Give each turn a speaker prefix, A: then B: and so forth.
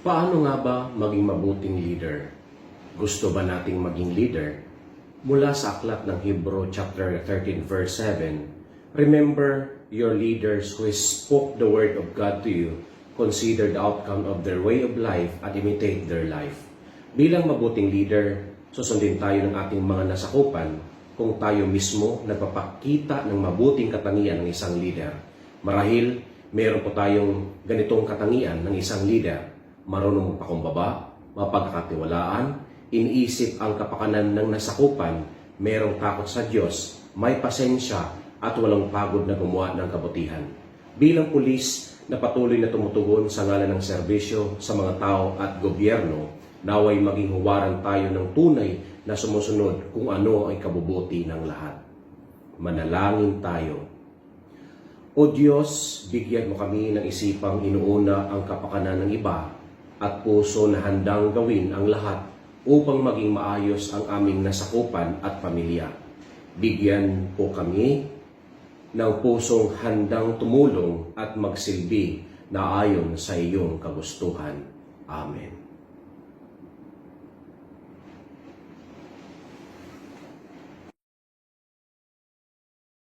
A: Paano nga ba maging mabuting leader? Gusto ba nating maging leader? Mula sa aklat ng Hebrew chapter 13 verse 7, remember your leaders who spoke the word of God to you, consider the outcome of their way of life at imitate their life. Bilang mabuting leader, susundin tayo ng ating mga nasakupan kung tayo mismo nagpapakita ng mabuting katangian ng isang leader. Marahil, meron po tayong ganitong katangian ng isang leader. Marunong magpakumbaba, mapagkakatiwalaan, iniisip ang kapakanan ng nasakupan, merong takot sa Diyos, may pasensya at walang pagod na gumawa ng kabutihan. Bilang pulis na patuloy na tumutugon sa ngalan ng serbisyo sa mga tao at gobyerno, naway maging huwaran tayo ng tunay na sumusunod kung ano ay kabubuti ng lahat. Manalangin tayo. O Diyos, bigyan mo kami ng isipang inuuna ang kapakanan ng iba at puso na handang gawin ang lahat upang maging maayos ang aming nasakupan at pamilya. Bigyan po kami ng pusong handang tumulong at magsilbi na ayon sa iyong kagustuhan. Amen.